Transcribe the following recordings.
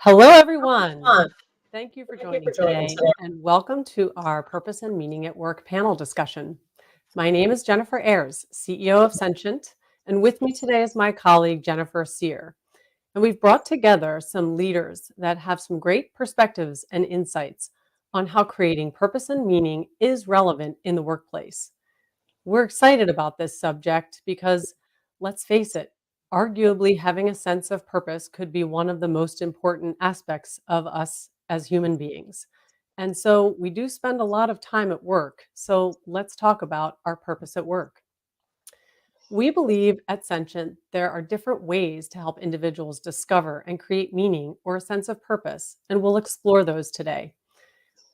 Hello, everyone. Thank you for joining today, and welcome to our Purpose and Meaning at Work panel discussion. My name is Jennifer Ayers, CEO of Senscient, and with me today is my colleague, Jennifer Sear. And we've brought together some leaders that have some great perspectives and insights on how creating purpose and meaning is relevant in the workplace. We're excited about this subject because, let's face it, arguably having a sense of purpose could be one of the most important aspects of us as human beings. And so we do spend a lot of time at work. So let's talk about our purpose at work. We believe at Sentient there are different ways to help individuals discover and create meaning or a sense of purpose, and we'll explore those today.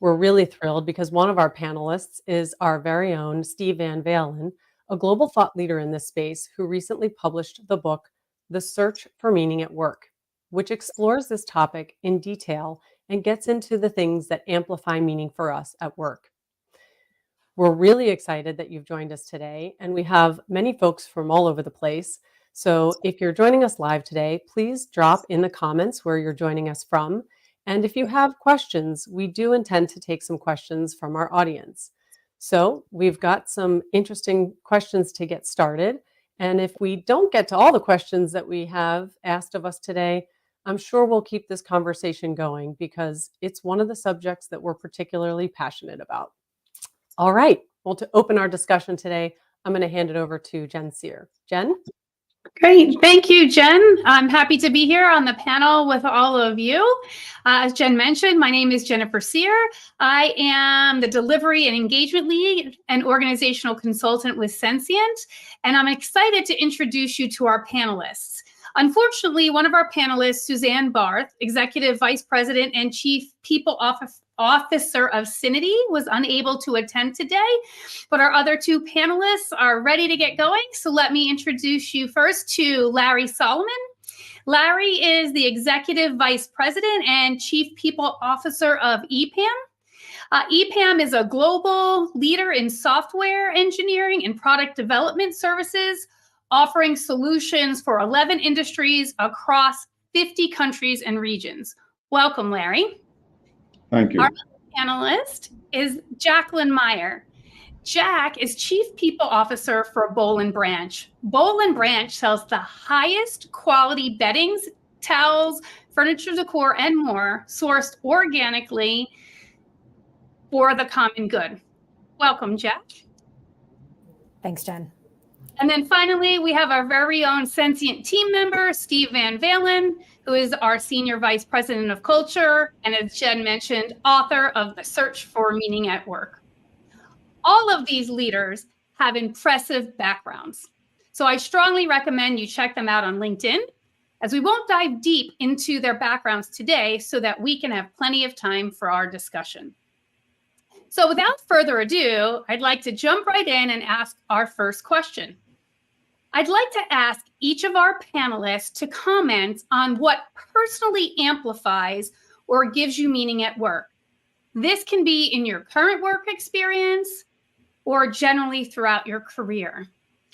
We're really thrilled because one of our panelists is our very own Steve Van Valen, a global thought leader in this space who recently published the book, The Search for Meaning at Work, which explores this topic in detail and gets into the things that amplify meaning for us at work. We're really excited that you've joined us today, and we have many folks from all over the place. So if you're joining us live today, please drop in the comments where you're joining us from. And if you have questions, we do intend to take some questions from our audience. So we've got some interesting questions to get started. And if we don't get to all the questions that we have asked of us today, I'm sure we'll keep this conversation going because it's one of the subjects that we're particularly passionate about. All right. Well, to open our discussion today, I'm going to hand it over to Jen Sear. Jen? Great. Thank you, Jen. I'm happy to be here on the panel with all of you. As Jen mentioned, my name is Jennifer Sear. I am the Delivery and Engagement Lead and Organizational Consultant with Senscient, and I'm excited to introduce you to our panelists. Unfortunately, one of our panelists, Suzanne Barth, Executive Vice President and Chief People Officer of Cinity, was unable to attend today, but our other two panelists are ready to get going. So let me introduce you first to Larry Solomon. Larry is the Executive Vice President and Chief People Officer of EPAM. EPAM is a global leader in software engineering and product development services, offering solutions for 11 industries across 50 countries and regions. Welcome, Larry. Thank you. Our panelist is Jacqueline Meyer. Jack is Chief People Officer for Boll & Branch. Boll & Branch sells the highest quality beddings, towels, furniture decor, and more, sourced organically for the common good. Welcome, Jack. Thanks, Jen. And then finally, we have our very own Senscient team member, Steve Van Valen, who is our Senior Vice President of Culture, and as Jen mentioned, author of The Search for Meaning at Work. All of these leaders have impressive backgrounds, so I strongly recommend you check them out on LinkedIn, as we won't dive deep into their backgrounds today so that we can have plenty of time for our discussion. So without further ado, I'd like to jump right in and ask our first question. I'd like to ask each of our panelists to comment on what personally amplifies or gives you meaning at work. This can be in your current work experience or generally throughout your career.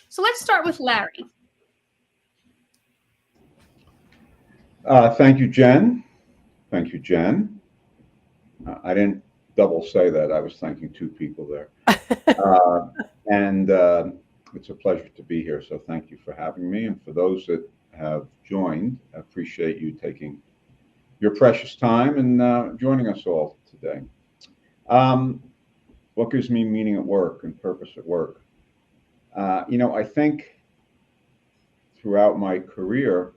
So let's start with Larry. Thank you, Jen. Thank you, Jen. I didn't double say that. I was thanking two people there. And it's a pleasure to be here. So thank you for having me. And for those that have joined, I appreciate you taking your precious time and joining us all today. What gives me meaning at work and purpose at work? I think throughout my career,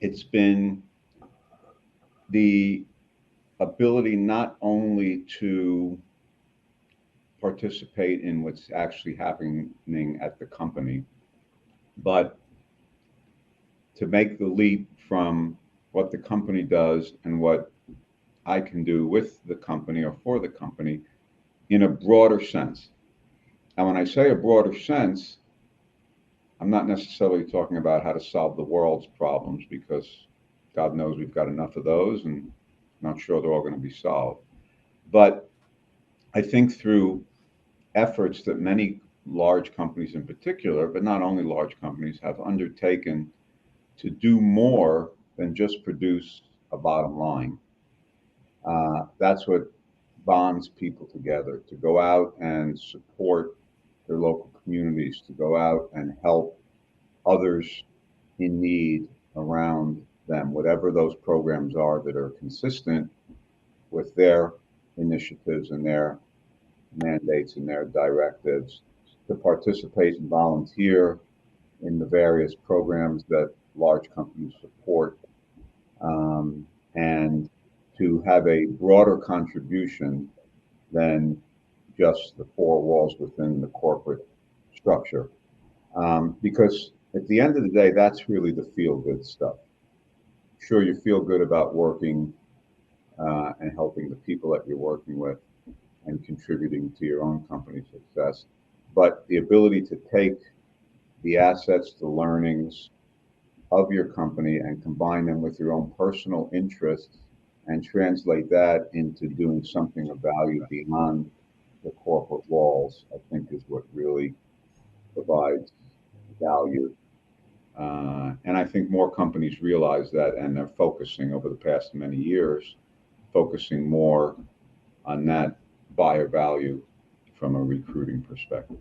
it's been the ability not only to participate in what's actually happening at the company, but to make the leap from what the company does and what I can do with the company or for the company in a broader sense. And when I say a broader sense, I'm not necessarily talking about how to solve the world's problems, because God knows we've got enough of those and I'm not sure they're all going to be solved. But I think through efforts that many large companies in particular, but not only large companies, have undertaken to do more than just produce a bottom line. That's what bonds people together, to go out and support their local communities, to go out and help others in need around them, whatever those programs are that are consistent with their initiatives and their mandates and their directives, to participate and volunteer in the various programs that large companies support, and to have a broader contribution than just the four walls within the corporate structure. Because at the end of the day, that's really the feel-good stuff. Sure, you feel good about working and helping the people that you're working with and contributing to your own company's success. But the ability to take the assets, the learnings of your company and combine them with your own personal interests and translate that into doing something of value beyond the corporate walls, I think is what really provides value. And I think more companies realize that, and they're focusing over the past many years, focusing more on that buyer value from a recruiting perspective.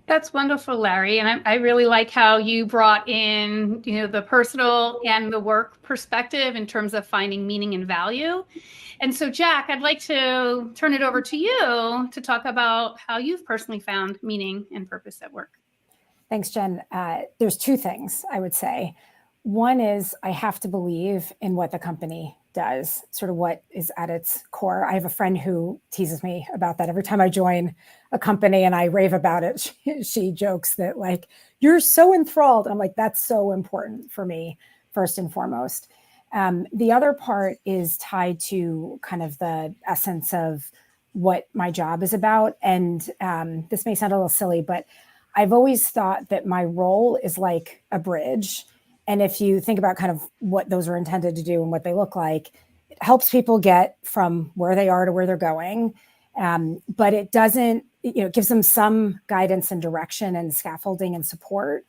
That's wonderful, Larry. And I really like how you brought in, the personal and the work perspective in terms of finding meaning and value. And so, Jack, I'd like to turn it over to you to talk about how you've personally found meaning and purpose at work. Thanks, Jen. There's two things I would say. One is I have to believe in what the company does, sort of what is at its core. I have a friend who teases me about that. Every time I join a company and I rave about it, she jokes that, like, you're so enthralled. I'm like, that's so important for me, first and foremost. The other part is tied to kind of the essence of what my job is about. And this may sound a little silly, but I've always thought that my role is like a bridge. And if you think about kind of what those are intended to do and what they look like, it helps people get from where they are to where they're going. But it doesn't, it gives them some guidance and direction and scaffolding and support.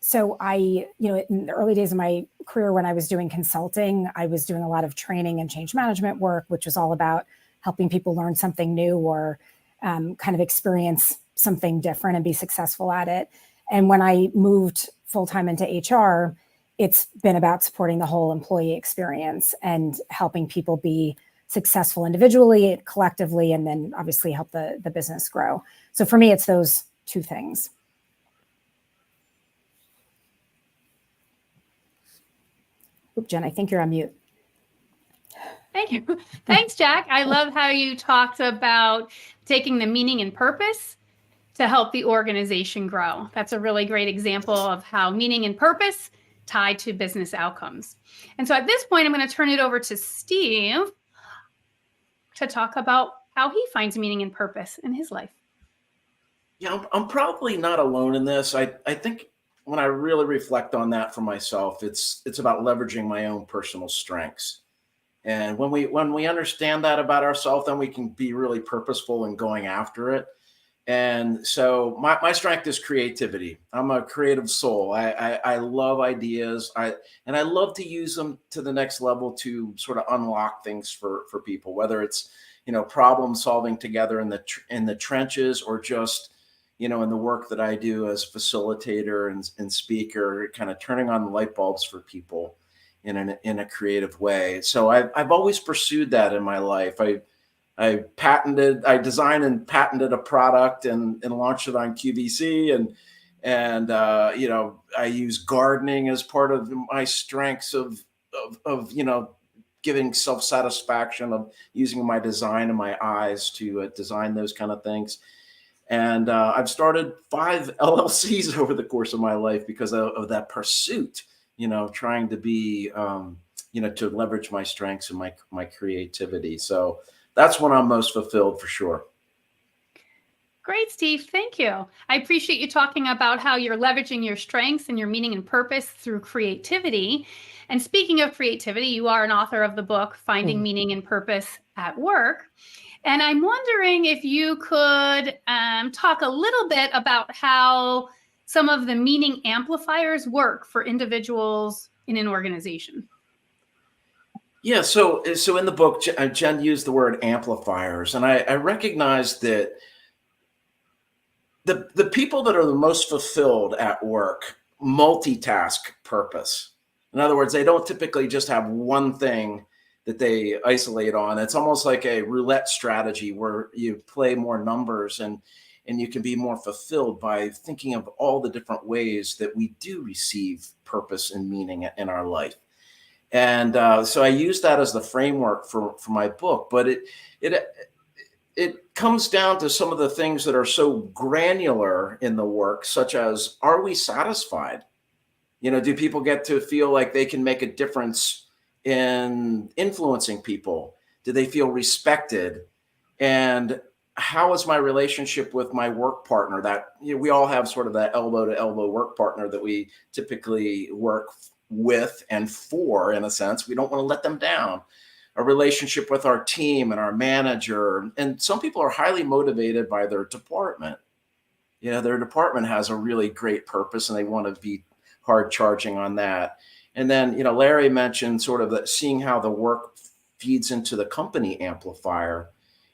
So I, in the early days of my career, when I was doing consulting, I was doing a lot of training and change management work, which was all about helping people learn something new or kind of experience something different and be successful at it. And when I moved full-time into HR, it's been about supporting the whole employee experience and helping people be successful individually, collectively, and then obviously help the business grow. So for me, it's those two things. Oop, Jen, I think you're on mute. Thank you. Thanks, Jack. I love how you talked about taking the meaning and purpose to help the organization grow. That's a really great example of how meaning and purpose tie to business outcomes. And so at this point, I'm going to turn it over to Steve to talk about how he finds meaning and purpose in his life. Yeah, I'm probably not alone in this. I think when I really reflect on that for myself, it's about leveraging my own personal strengths. And when we understand that about ourselves, then we can be really purposeful in going after it. And so my strength is creativity. I'm a creative soul. I love ideas. I love to use them to the next level to sort of unlock things for people, whether it's, problem solving together in the trenches, or just, in the work that I do as facilitator and speaker, kind of turning on the light bulbs for people in a creative way. So I've always pursued that in my life. I designed and patented a product and launched it on QVC, and I use gardening as part of my strengths of giving self-satisfaction, of using my design and my eyes to design those kind of things. And I've started 5 LLCs over the course of my life because of that pursuit, trying to be, to leverage my strengths and my creativity. So that's when I'm most fulfilled, for sure. Great, Steve. Thank you. I appreciate you talking about how you're leveraging your strengths and your meaning and purpose through creativity. And speaking of creativity, you are an author of the book, Finding Meaning and Purpose at Work. And I'm wondering if you could talk a little bit about how some of the meaning amplifiers work for individuals in an organization. Yeah, so in the book, Jen used the word amplifiers, and I recognize that the people that are the most fulfilled at work multitask purpose. In other words, they don't typically just have one thing that they isolate on. It's almost like a roulette strategy where you play more numbers, and you can be more fulfilled by thinking of all the different ways that we do receive purpose and meaning in our life. And so I use that as the framework for my book. But it it comes down to some of the things that are so granular in the work, such as, are we satisfied? Do people get to feel like they can make a difference in influencing people? Do they feel respected? And how is my relationship with my work partner? That we all have sort of that elbow to elbow work partner that we typically work with and for, in a sense. We don't want to let them down. A relationship with our team and our manager. And some people are highly motivated by their department. Their department has a really great purpose and they want to be hard charging on that. And then, Larry mentioned sort of seeing how the work feeds into the company amplifier,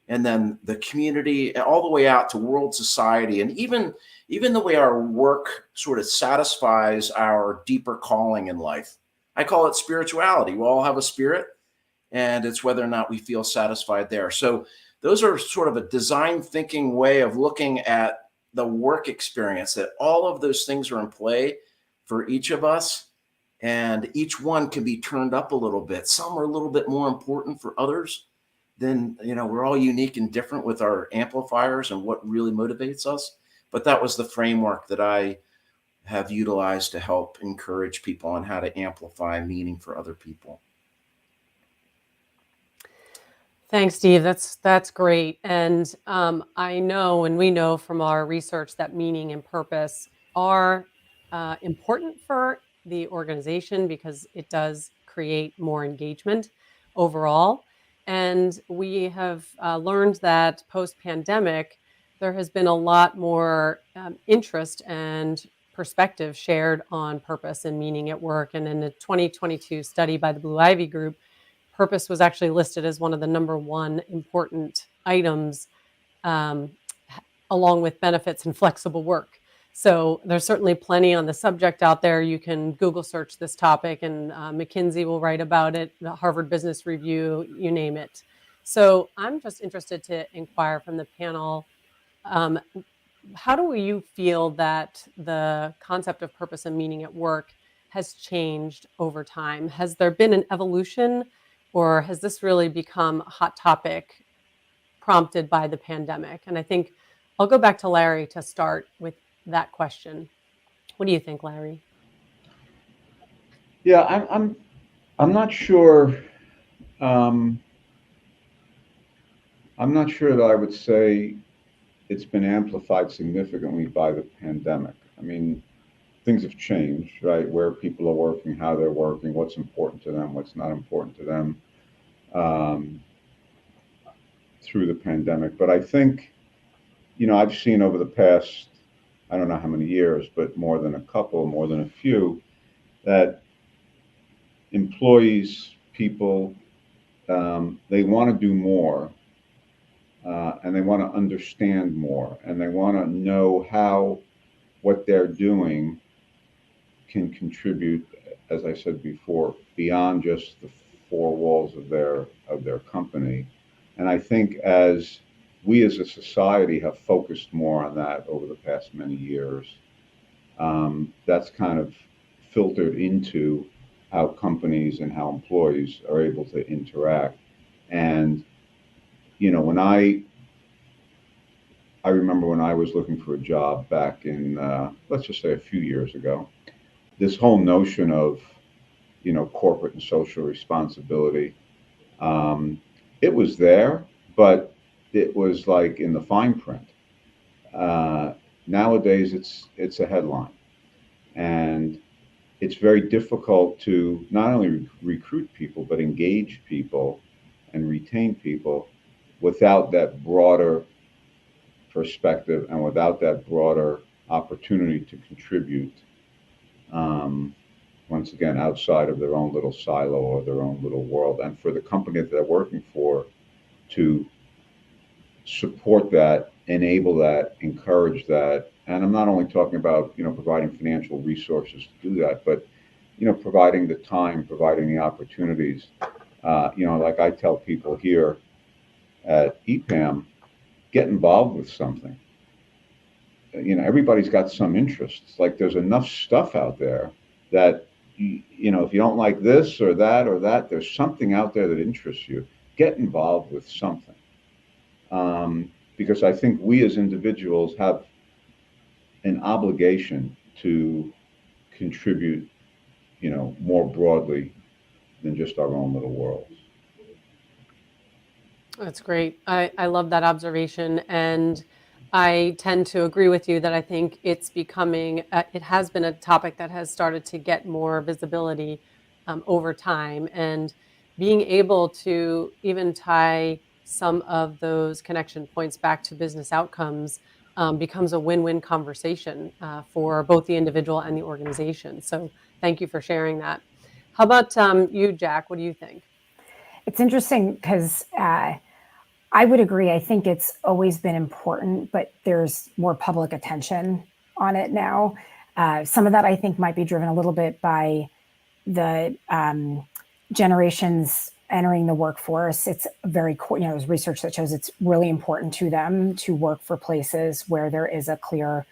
and then the community, all the way out to world society, and even the way our work sort of satisfies our deeper calling in life. I call it spirituality. We all have a spirit, and it's whether or not we feel satisfied there. So those are sort of a design thinking way of looking at the work experience, that all of those things are in play for each of us, and each one can be turned up a little bit. Some are a little bit more important for others. Then, we're all unique and different with our amplifiers and what really motivates us. But that was the framework that I have utilized to help encourage people on how to amplify meaning for other people. Thanks, Steve. That's great. And I know, and we know from our research, that meaning and purpose are important for the organization because it does create more engagement overall. And we have learned that post-pandemic, there has been a lot more interest and perspective shared on purpose and meaning at work. And in a 2022 study by the Blue Ivy Group, purpose was actually listed as one of the number one important items, along with benefits and flexible work. So there's certainly plenty on the subject out there. You can Google search this topic, and McKinsey will write about it, the Harvard Business Review, you name it. So I'm just interested to inquire from the panel, how do you feel that the concept of purpose and meaning at work has changed over time? Has there been an evolution, or has this really become a hot topic prompted by the pandemic? And I think I'll go back to Larry to start with that question. What do you think, Larry? Yeah, I'm not sure. I'm not sure that I would say it's been amplified significantly by the pandemic. I mean, things have changed, right? Where people are working, how they're working, what's important to them, what's not important to them, through the pandemic. But I think, I've seen over the past, I don't know how many years, but more than a few, that employees, people, they want to do more, and they want to understand more, and they want to know how what they're doing can contribute, as I said before, beyond just the four walls of their company. And I think as we as a society have focused more on that over the past many years, that's kind of filtered into how companies and how employees are able to interact. And when I remember when I was looking for a job back in, let's just say a few years ago, this whole notion of, corporate and social responsibility, it was there, but it was like in the fine print. Nowadays, it's a headline, and it's very difficult to not only recruit people but engage people and retain people without that broader perspective and without that broader opportunity to contribute. once again, outside of their own little silo or their own little world, and for the company that they're working for to support that, enable that, encourage that. And I'm not only talking about, providing financial resources to do that, but, providing the time, providing the opportunities. Like I tell people here at EPAM, get involved with something. Everybody's got some interests. Like there's enough stuff out there that, if you don't like this or that, there's something out there that interests you. Get involved with something. Because I think we as individuals have an obligation to contribute, more broadly than just our own little worlds. That's great. I love that observation. And I tend to agree with you that I think it's becoming, it has been a topic that has started to get more visibility over time. And being able to even tie some of those connection points back to business outcomes becomes a win-win conversation for both the individual and the organization. So thank you for sharing that. How about you, Jack? What do you think? It's interesting because I would agree. I think it's always been important, but there's more public attention on it now. Some of that I think might be driven a little bit by the generations entering the workforce. It's very, there's research that shows it's really important to them to work for places where there is a clear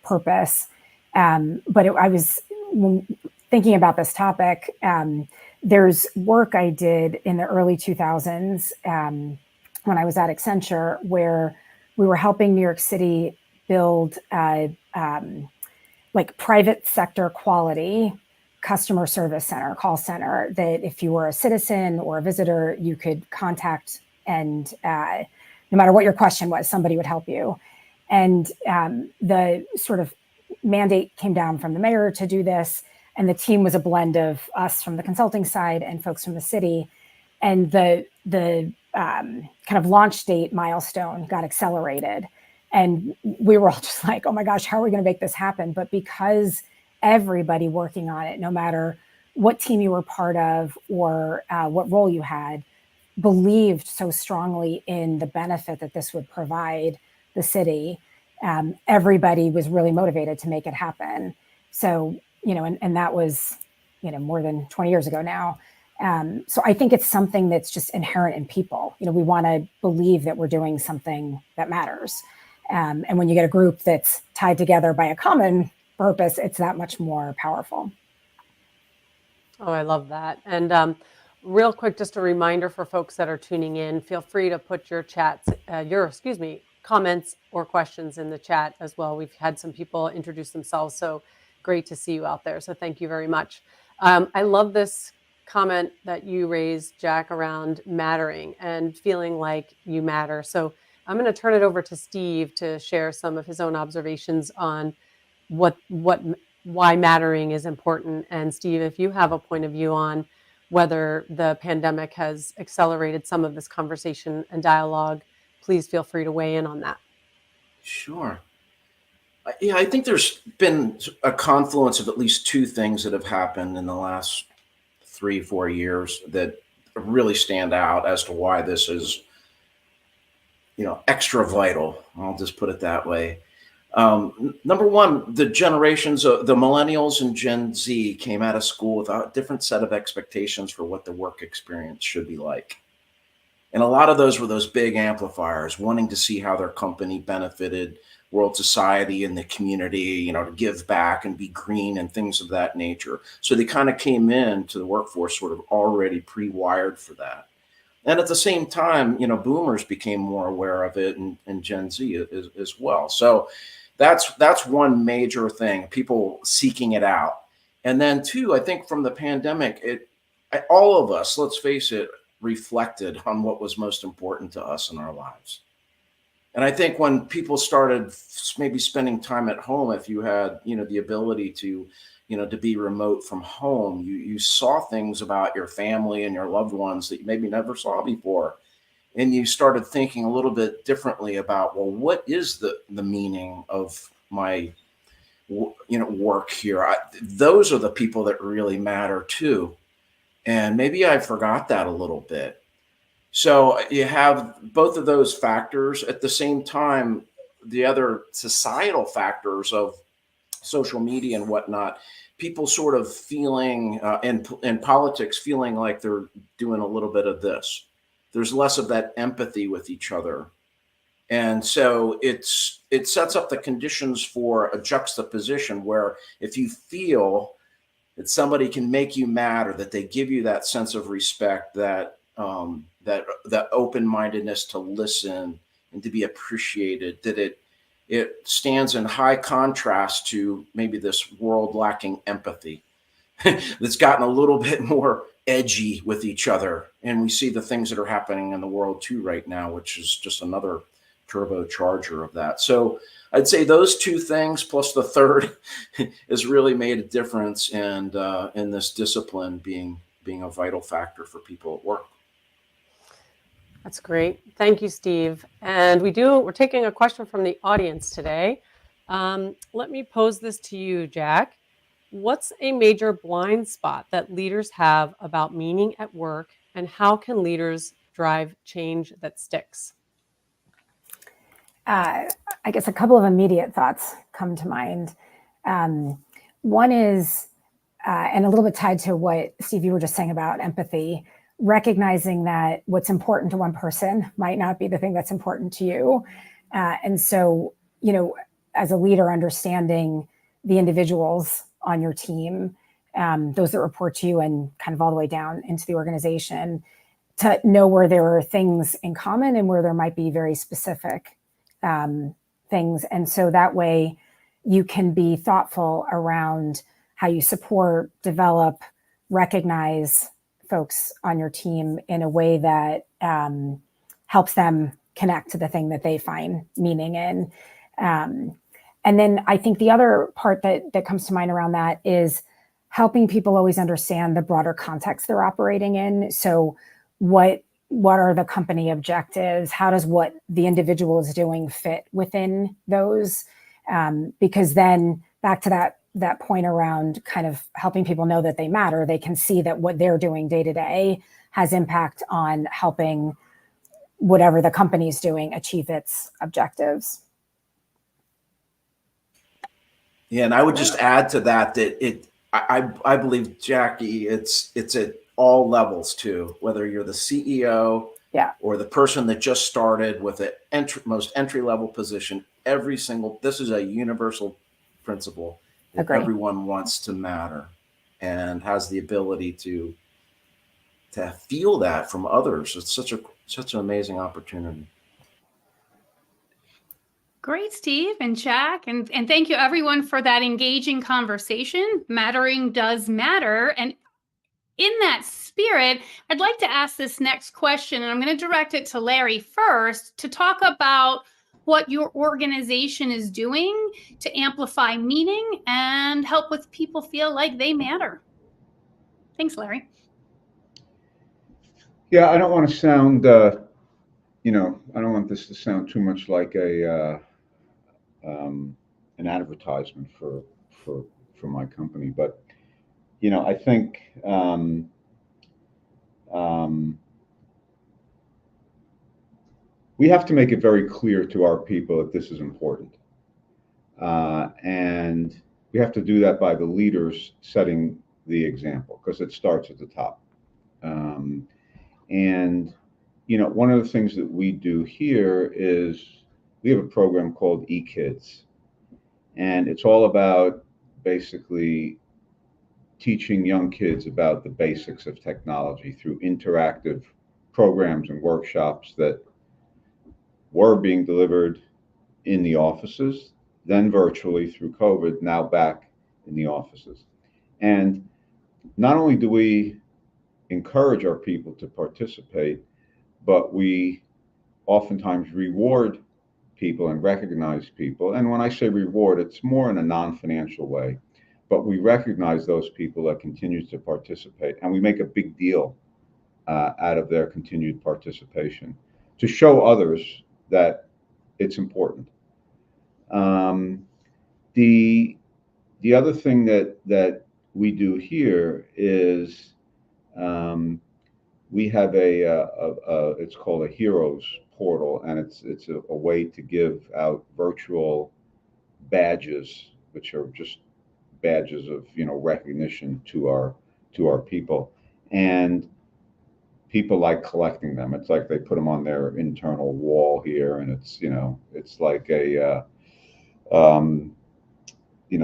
purpose. I was thinking about this topic. There's work I did in the early 2000s when I was at Accenture, where we were helping New York City build like private sector quality customer service center, call center, that if you were a citizen or a visitor, you could contact, and no matter what your question was, somebody would help you. And the sort of mandate came down from the mayor to do this. And the team was a blend of us from the consulting side and folks from the city. And the kind of launch date milestone got accelerated. And we were all just like, oh my gosh, how are we going to make this happen? But because everybody working on it, no matter what team you were part of or what role you had, believed so strongly in the benefit that this would provide the city, everybody was really motivated to make it happen. So, and that was, more than 20 years ago now. So I think it's something that's just inherent in people. We want to believe that we're doing something that matters. And when you get a group that's tied together by a common purpose, it's that much more powerful. Oh, I love that. And real quick, just a reminder for folks that are tuning in, feel free to put your comments or questions in the chat as well. We've had some people introduce themselves, so great to see you out there. So thank you very much. I love this comment that you raised, Jack, around mattering and feeling like you matter. So I'm going to turn it over to Steve to share some of his own observations on why mattering is important. And Steve, if you have a point of view on whether the pandemic has accelerated some of this conversation and dialogue, please feel free to weigh in on that. Sure. Yeah, I think there's been a confluence of at least two things that have happened in the last 3-4 years that really stand out as to why this is, extra vital. I'll just put it that way. Number one, the generations of the millennials and Gen Z came out of school with a different set of expectations for what the work experience should be like. And a lot of those were those big amplifiers, wanting to see how their company benefited world society and the community, to give back and be green and things of that nature. So they kind of came into the workforce sort of already pre-wired for that. And at the same time, boomers became more aware of it, and Gen Z as well. So that's one major thing, people seeking it out. And then two, I think from the pandemic, all of us, let's face it, reflected on what was most important to us in our lives. And I think when people started maybe spending time at home, if you had, the ability to, to be remote from home, you saw things about your family and your loved ones that you maybe never saw before. And you started thinking a little bit differently about, well, what is the meaning of my work here. Those are the people that really matter too. And maybe I forgot that a little bit. So you have both of those factors. At the same time, the other societal factors of social media and whatnot, people sort of feeling in politics, feeling like they're doing a little bit of this. There's less of that empathy with each other. And so it sets up the conditions for a juxtaposition where if you feel that somebody can make you mad, or that they give you that sense of respect, that that open-mindedness to listen and to be appreciated, that it stands in high contrast to maybe this world lacking empathy that's gotten a little bit more edgy with each other. And we see the things that are happening in the world too right now, which is just another turbocharger of that. So I'd say those two things plus the third has really made a difference, and in this discipline being a vital factor for people at work. That's great. Thank you, Steve. And we're taking a question from the audience today. Let me pose this to you, Jack. What's a major blind spot that leaders have about meaning at work, and how can leaders drive change that sticks? I guess a couple of immediate thoughts come to mind. One is, and a little bit tied to what, Steve, you were just saying about empathy, recognizing that what's important to one person might not be the thing that's important to you. And so, as a leader, understanding the individuals on your team, those that report to you and kind of all the way down into the organization, to know where there are things in common and where there might be very specific things. And so that way you can be thoughtful around how you support, develop, recognize folks on your team in a way that helps them connect to the thing that they find meaning in. And then I think the other part that comes to mind around that is helping people always understand the broader context they're operating in. So what are the company objectives? How does what the individual is doing fit within those? Because then back to that point around kind of helping people know that they matter, they can see that what they're doing day to day has impact on helping whatever the company is doing achieve its objectives. Yeah, and I would just add to that I believe, Jackie, it's at all levels too, whether you're the CEO or the person that just started with the most entry-level position. This is a universal principle that everyone wants to matter and has the ability to feel that from others. It's such an amazing opportunity. Great, Steve and Jack. And thank you everyone for that engaging conversation. Mattering does matter. And in that spirit, I'd like to ask this next question, and I'm going to direct it to Larry first to talk about what your organization is doing to amplify meaning and help with people feel like they matter. Thanks, Larry. Yeah, I don't want to sound, I don't want this to sound too much like an advertisement for my company, but I think we have to make it very clear to our people that this is important, and we have to do that by the leaders setting the example, because it starts at the top. And one of the things that we do here is we have a program called eKids, and it's all about basically teaching young kids about the basics of technology through interactive programs and workshops that were being delivered in the offices, then virtually through COVID, now back in the offices. And not only do we encourage our people to participate, but we oftentimes reward people and recognize people. And when I say reward, it's more in a non-financial way, but we recognize those people that continue to participate, and we make a big deal out of their continued participation to show others that it's important. The the other thing that we do here is we have it's called a Heroes portal, and it's a way to give out virtual badges, which are just badges of recognition to our people, and people like collecting them. It's like they put them on their internal wall here, and it's like a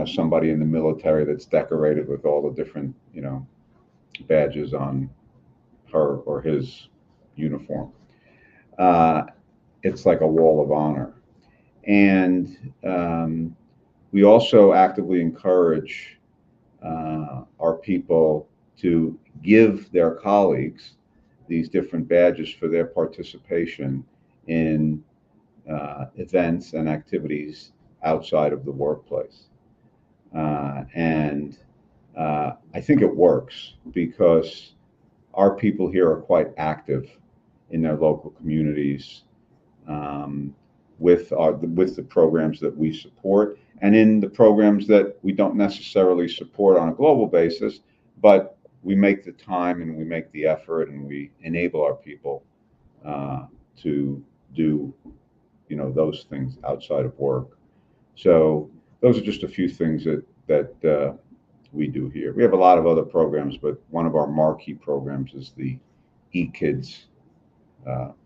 somebody in the military that's decorated with all the different badges on her or his uniform. It's like a wall of honor, and we also actively encourage our people to give their colleagues these different badges for their participation in events and activities outside of the workplace. And I think it works because our people here are quite active in their local communities with the programs that we support, and in the programs that we don't necessarily support on a global basis, but we make the time and we make the effort and we enable our people to do those things outside of work. So those are just a few things that we do here. We have a lot of other programs, but one of our marquee programs is the eKids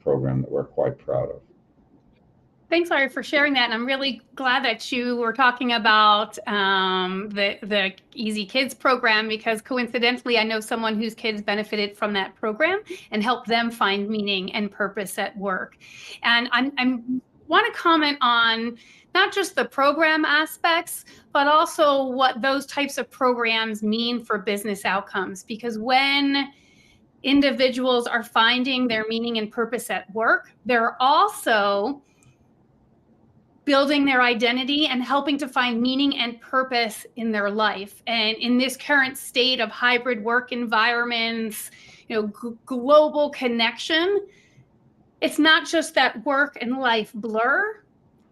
program that we're quite proud of. Thanks, Larry, for sharing that. And I'm really glad that you were talking about the Easy Kids program, because coincidentally, I know someone whose kids benefited from that program and helped them find meaning and purpose at work. And I want to comment on not just the program aspects, but also what those types of programs mean for business outcomes. Because when individuals are finding their meaning and purpose at work, they're also building their identity and helping to find meaning and purpose in their life. And in this current state of hybrid work environments, global connection, it's not just that work and life blur,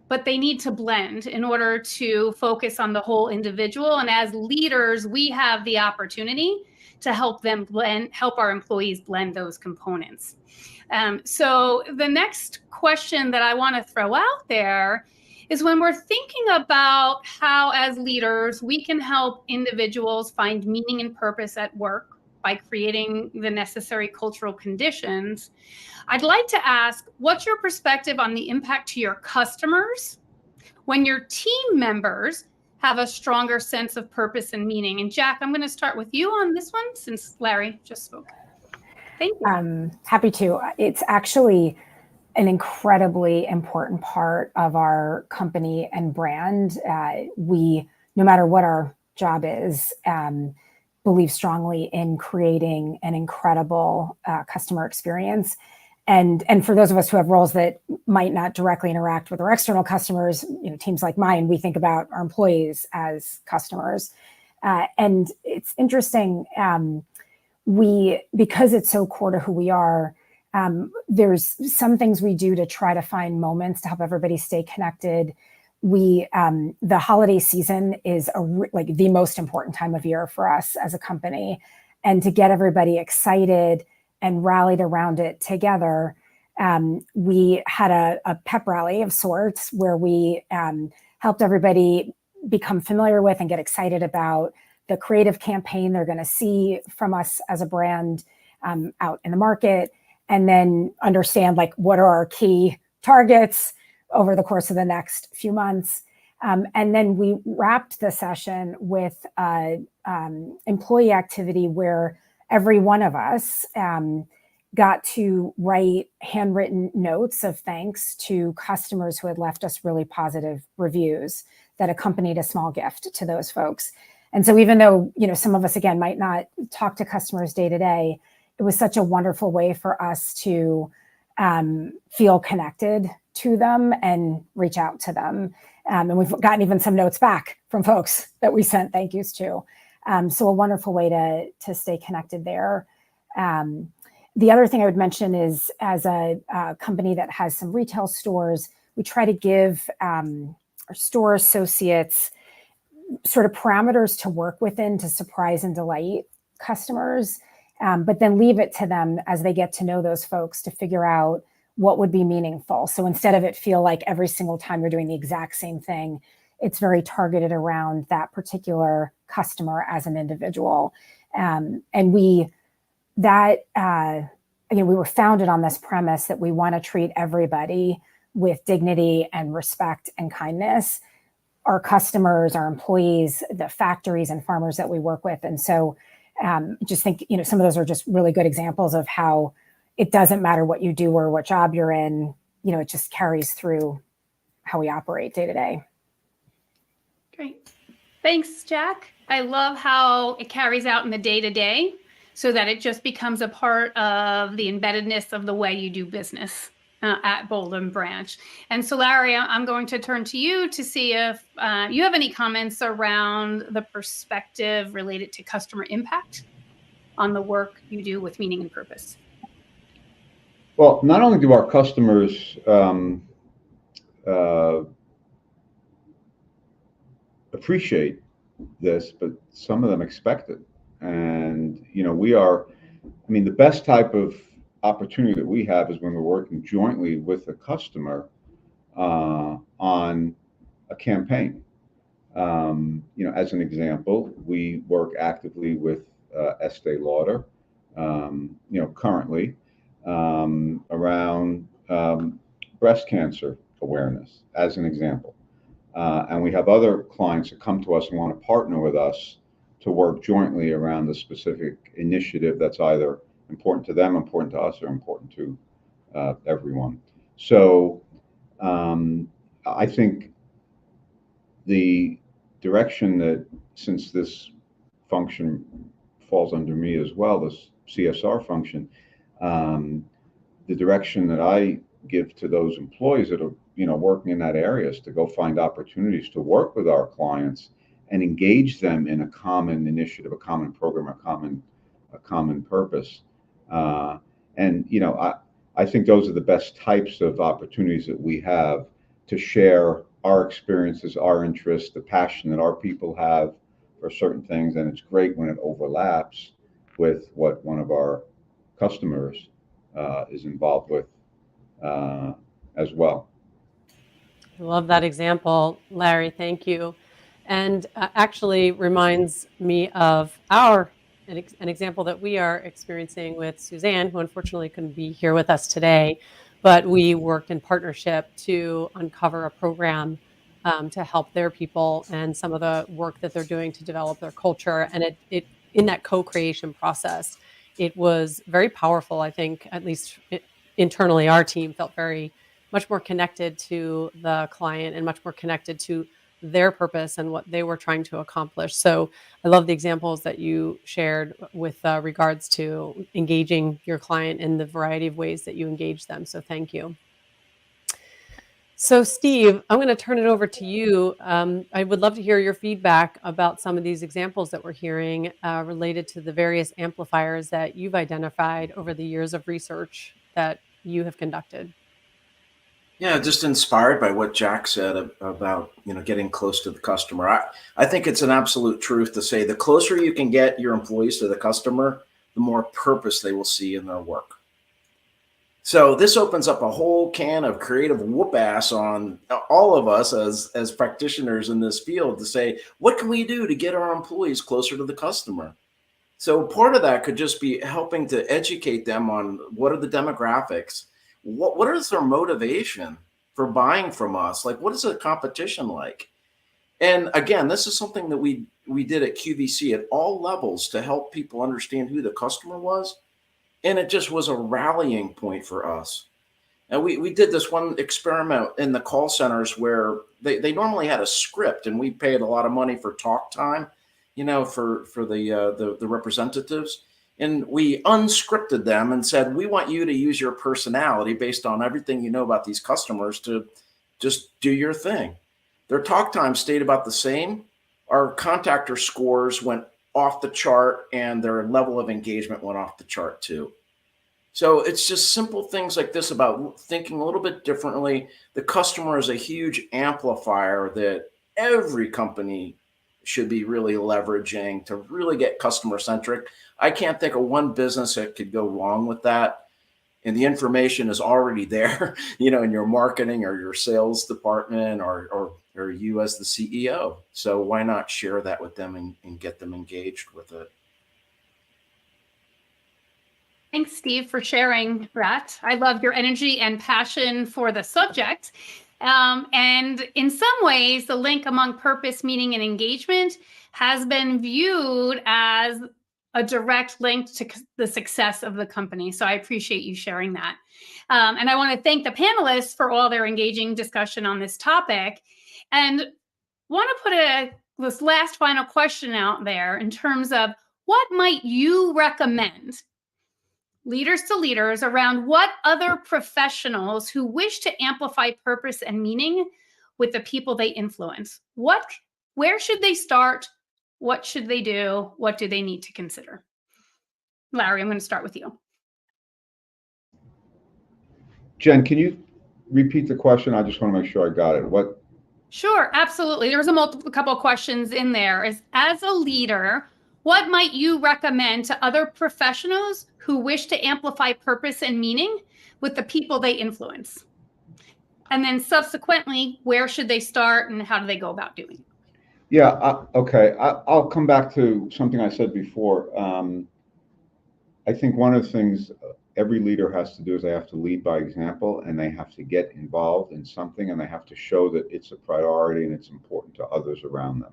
but they need to blend in order to focus on the whole individual. And as leaders, we have the opportunity to help our employees blend those components. So the next question that I want to throw out there is, when we're thinking about how as leaders we can help individuals find meaning and purpose at work by creating the necessary cultural conditions, I'd like to ask, what's your perspective on the impact to your customers when your team members have a stronger sense of purpose and meaning? And Jack, I'm going to start with you on this one since Larry just spoke. Thank you. Happy to. It's actually an incredibly important part of our company and brand. We, no matter what our job is, believe strongly in creating an incredible customer experience. And for those of us who have roles that might not directly interact with our external customers, teams like mine, we think about our employees as customers. And it's interesting, because it's so core to who we are, there's some things we do to try to find moments to help everybody stay connected. The holiday season is the most important time of year for us as a company, and to get everybody excited and rallied around it together. We had a pep rally of sorts where we helped everybody become familiar with and get excited about the creative campaign they're going to see from us as a brand out in the market, and then understand what are our key targets over the course of the next few months. And then we wrapped the session with employee activity where every one of us got to write handwritten notes of thanks to customers who had left us really positive reviews that accompanied a small gift to those folks. And so even though, some of us, again, might not talk to customers day to day, it was such a wonderful way for us to feel connected to them and reach out to them. And we've gotten even some notes back from folks that we sent thank yous to. So a wonderful way to stay connected there. The other thing I would mention is, as a company that has some retail stores, we try to give our store associates sort of parameters to work within to surprise and delight customers, but then leave it to them as they get to know those folks to figure out what would be meaningful. So instead of it feel like every single time you're doing the exact same thing, it's very targeted around that particular customer as an individual. And we were founded on this premise that we want to treat everybody with dignity and respect and kindness, our customers, our employees, the factories and farmers that we work with. And so just think, some of those are just really good examples of how it doesn't matter what you do or what job you're in, it just carries through how we operate day to day. Great. Thanks, Jack. I love how it carries out in the day-to-day so that it just becomes a part of the embeddedness of the way you do business at Bold and Branch. And so, Larry, I'm going to turn to you to see if you have any comments around the perspective related to customer impact on the work you do with meaning and purpose. Well, not only do our customers appreciate this, but some of them expect it. And, the best type of opportunity that we have is when we're working jointly with a customer on a campaign. As an example, we work actively with Estee Lauder, currently around breast cancer awareness, as an example. And we have other clients that come to us and want to partner with us to work jointly around the specific initiative that's either important to them, important to us, or important to everyone. So I think the direction that, since this function falls under me as well, this CSR function, the direction that I give to those employees that are working in that area is to go find opportunities to work with our clients and engage them in a common initiative, a common program, a common purpose. I think those are the best types of opportunities that we have to share our experiences, our interests, the passion that our people have for certain things. And it's great when it overlaps with what one of our customers is involved with as well. I love that example, Larry. Thank you. And actually reminds me of an example that we are experiencing with Suzanne, who unfortunately couldn't be here with us today, but we worked in partnership to uncover a program to help their people and some of the work that they're doing to develop their culture. And it in that co-creation process, it was very powerful. I think, at least internally, our team felt much more connected to the client and much more connected to their purpose and what they were trying to accomplish. So I love the examples that you shared with regards to engaging your client in the variety of ways that you engage them. So thank you. So Steve, I'm going to turn it over to you. I would love to hear your feedback about some of these examples that we're hearing related to the various amplifiers that you've identified over the years of research that you have conducted. Yeah, just inspired by what Jack said about getting close to the customer. I think it's an absolute truth to say the closer you can get your employees to the customer, the more purpose they will see in their work. So this opens up a whole can of creative whoop ass on all of us as practitioners in this field to say, what can we do to get our employees closer to the customer? So part of that could just be helping to educate them on what are the demographics. What is their motivation for buying from us? Like, what is the competition like? And again, this is something that we did at QVC at all levels to help people understand who the customer was. And it just was a rallying point for us. And we did this one experiment in the call centers where they normally had a script, and we paid a lot of money for talk time, for the representatives. And we unscripted them and said, we want you to use your personality based on everything you know about these customers to just do your thing. Their talk time stayed about the same. Our contactor scores went off the chart, and their level of engagement went off the chart too. So it's just simple things like this about thinking a little bit differently. The customer is a huge amplifier that every company should be really leveraging to really get customer centric. I can't think of one business that could go wrong with that. And the information is already there, in your marketing or your sales department or you as the CEO. So why not share that with them and get them engaged with it? Thanks, Steve, for sharing that. I love your energy and passion for the subject. And in some ways, the link among purpose, meaning, and engagement has been viewed as a direct link to the success of the company. So I appreciate you sharing that. And I want to thank the panelists for all their engaging discussion on this topic. And want to put this last final question out there in terms of what might you recommend leaders to leaders around what other professionals who wish to amplify purpose and meaning with the people they influence? Where should they start? What should they do? What do they need to consider? Larry, I'm going to start with you. Jen, can you repeat the question? I just want to make sure I got it. What? Sure, absolutely. There was a couple of questions in there. As a leader, what might you recommend to other professionals who wish to amplify purpose and meaning with the people they influence? And then subsequently, where should they start and how do they go about doing it? Yeah, okay. I'll come back to something I said before. I think one of the things every leader has to do is they have to lead by example, and they have to get involved in something, and they have to show that it's a priority and it's important to others around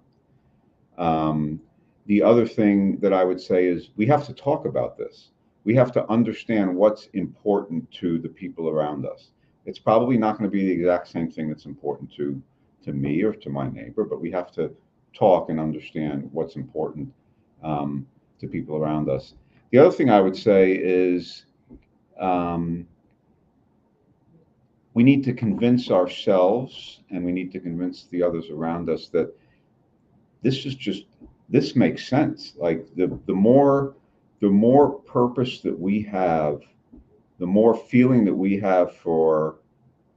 them. The other thing that I would say is we have to talk about this. We have to understand what's important to the people around us. It's probably not going to be the exact same thing that's important to me or to my neighbor, but we have to talk and understand what's important to people around us. The other thing I would say is we need to convince ourselves and we need to convince the others around us that this makes sense. Like the more purpose that we have, the more feeling that we have for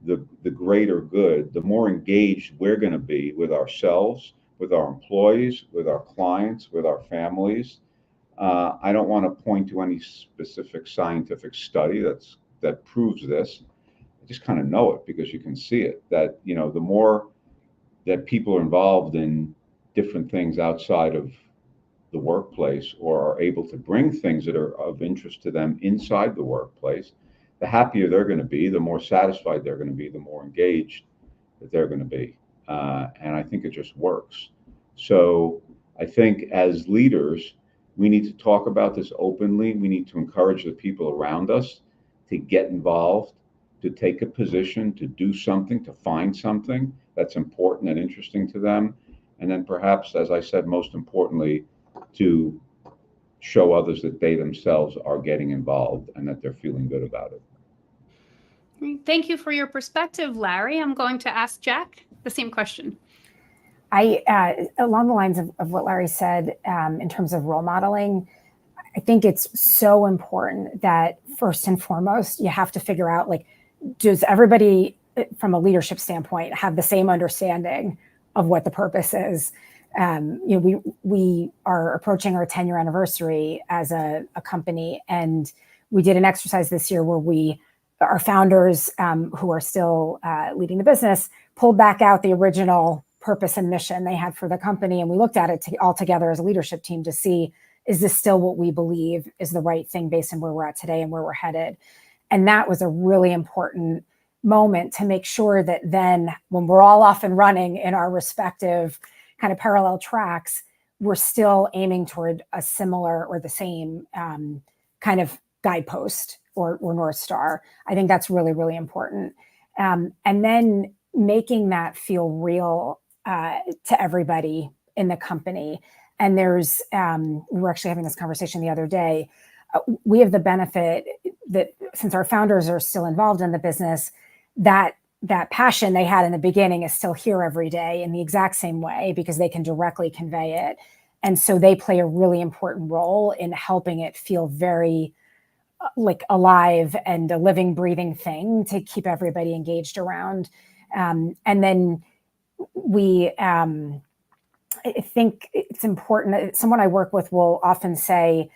the greater good, the more engaged we're going to be with ourselves, with our employees, with our clients, with our families. I don't want to point to any specific scientific study that proves this. I just kind of know it because you can see it, that the more that people are involved in different things outside of the workplace or are able to bring things that are of interest to them inside the workplace, the happier they're going to be, the more satisfied they're going to be, the more engaged that they're going to be. And I think it just works. So I think as leaders, we need to talk about this openly. We need to encourage the people around us to get involved, to take a position, to do something, to find something that's important and interesting to them. And then perhaps, as I said, most importantly, to show others that they themselves are getting involved and that they're feeling good about it. Thank you for your perspective, Larry. I'm going to ask Jack the same question. Along the lines of what Larry said, in terms of role modeling, I think it's so important that first and foremost, you have to figure out, like, does everybody from a leadership standpoint have the same understanding of what the purpose is? We are approaching our 10-year anniversary as a company, and we did an exercise this year where our founders, who are still leading the business, pulled back out the original purpose and mission they had for the company, and we looked at it all together as a leadership team to see, is this still what we believe is the right thing based on where we're at today and where we're headed? And that was a really important moment to make sure that then when we're all off and running in our respective kind of parallel tracks, we're still aiming toward a similar or the same kind of guidepost or North Star. I think that's really, really important. And then making that feel real to everybody in the company. And we were actually having this conversation the other day. We have the benefit that since our founders are still involved in the business, that passion they had in the beginning is still here every day in the exact same way because they can directly convey it. And so they play a really important role in helping it feel very like alive and a living, breathing thing to keep everybody engaged around. And then we I think it's important. Someone I work with will often say,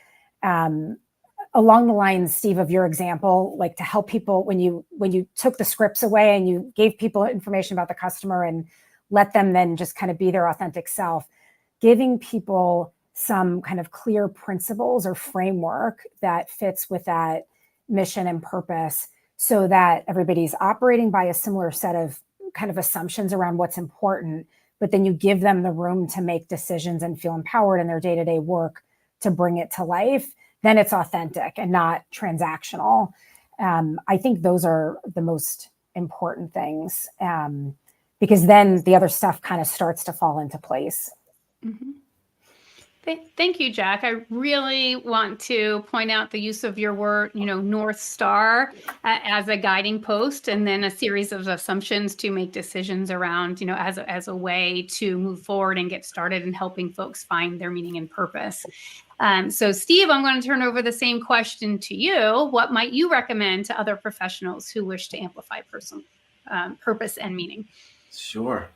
along the lines, Steve, of your example, like to help people when you took the scripts away and you gave people information about the customer and let them then just kind of be their authentic self, giving people some kind of clear principles or framework that fits with that mission and purpose so that everybody's operating by a similar set of kind of assumptions around what's important, but then you give them the room to make decisions and feel empowered in their day-to-day work to bring it to life, then it's authentic and not transactional. I think those are the most important things, because then the other stuff kind of starts to fall into place. Mm-hmm. Thank you, Jack. I really want to point out the use of your word, North Star as a guiding post, and then a series of assumptions to make decisions around, as a way to move forward and get started in helping folks find their meaning and purpose. So Steve, I'm going to turn over the same question to you. What might you recommend to other professionals who wish to amplify personal purpose and meaning? Sure.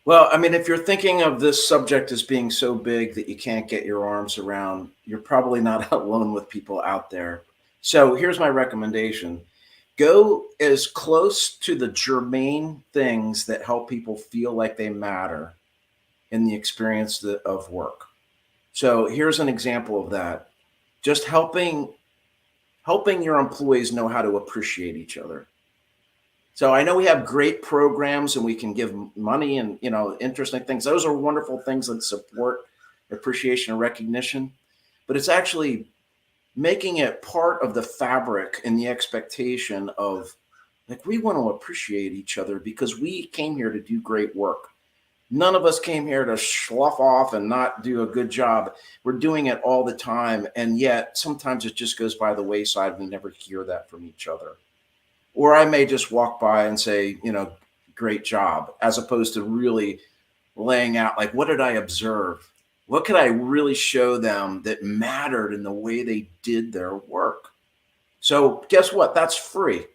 Well, I mean, if you're thinking of this subject as being so big that you can't get your arms around, you're probably not alone with people out there. So here's my recommendation. Go as close to the germane things that help people feel like they matter in the experience of work. So here's an example of that. Just helping your employees know how to appreciate each other. So I know we have great programs and we can give money and, interesting things. Those are wonderful things that support appreciation and recognition, but it's actually making it part of the fabric and the expectation of, like, we want to appreciate each other because we came here to do great work. None of us came here to slough off and not do a good job. We're doing it all the time. And yet sometimes it just goes by the wayside. We never hear that from each other. Or I may just walk by and say, great job, as opposed to really laying out, like, what did I observe? What could I really show them that mattered in the way they did their work? So guess what? That's free.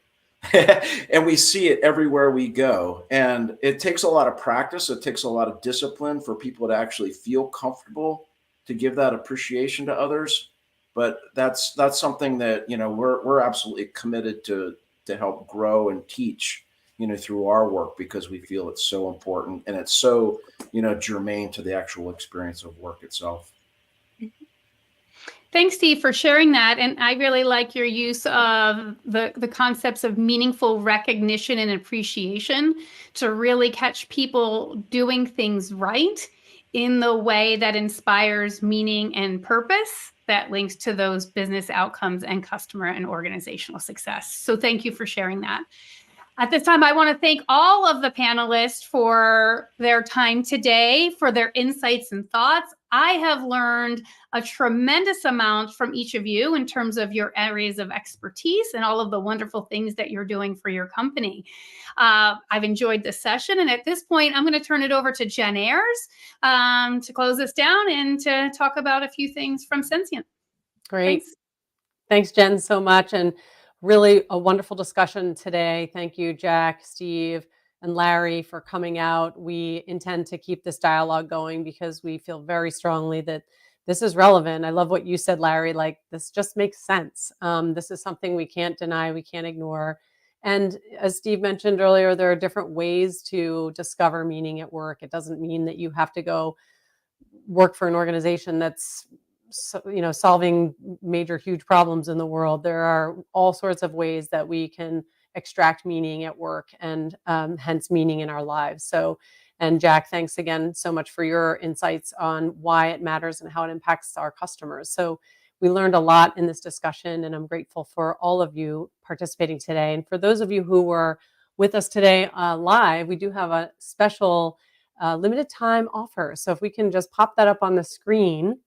And we see it everywhere we go. And it takes a lot of practice. It takes a lot of discipline for people to actually feel comfortable to give that appreciation to others. But that's something that, we're absolutely committed to help grow and teach, through our work, because we feel it's so important and it's so, germane to the actual experience of work itself. Thanks, Steve, for sharing that. And I really like your use of the concepts of meaningful recognition and appreciation to really catch people doing things right in the way that inspires meaning and purpose that links to those business outcomes and customer and organizational success. So thank you for sharing that. At this time, I want to thank all of the panelists for their time today, for their insights and thoughts. I have learned a tremendous amount from each of you in terms of your areas of expertise and all of the wonderful things that you're doing for your company. I've enjoyed this session. And at this point, I'm going to turn it over to Jen Ayers to close this down and to talk about a few things from Senscient. Great. Thanks, Jen, so much. And really a wonderful discussion today. Thank you, Jack, Steve, and Larry for coming out. We intend to keep this dialogue going because we feel very strongly that this is relevant. I love what you said, Larry, like this just makes sense. This is something we can't deny, we can't ignore. And as Steve mentioned earlier, there are different ways to discover meaning at work. It doesn't mean that you have to go work for an organization that's solving major, huge problems in the world. There are all sorts of ways that we can extract meaning at work and hence meaning in our lives. So, and Jack, thanks again so much for your insights on why it matters and how it impacts our customers. So we learned a lot in this discussion, and I'm grateful for all of you participating today. And for those of you who were with us today live, we do have a special limited time offer. So if we can just pop that up on the screen,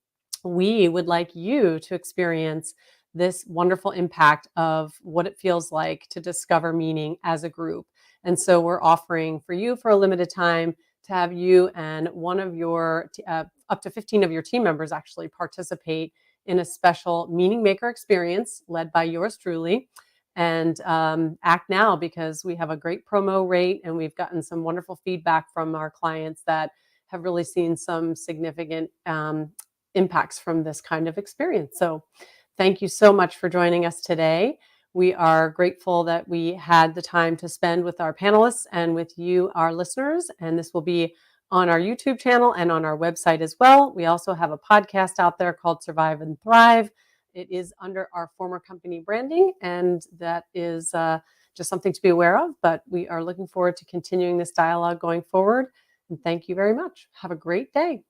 we would like you to experience this wonderful impact of what it feels like to discover meaning as a group. And so we're offering for you for a limited time to have you and one of your, up to 15 of your team members actually participate in a special Meaning Maker experience led by yours truly. And act now, because we have a great promo rate and we've gotten some wonderful feedback from our clients that have really seen some significant impacts from this kind of experience. So thank you so much for joining us today. We are grateful that we had the time to spend with our panelists and with you, our listeners. And this will be on our YouTube channel and on our website as well. We also have a podcast out there called Survive and Thrive. It is under our former company branding, and that is just something to be aware of. But we are looking forward to continuing this dialogue going forward. And thank you very much. Have a great day.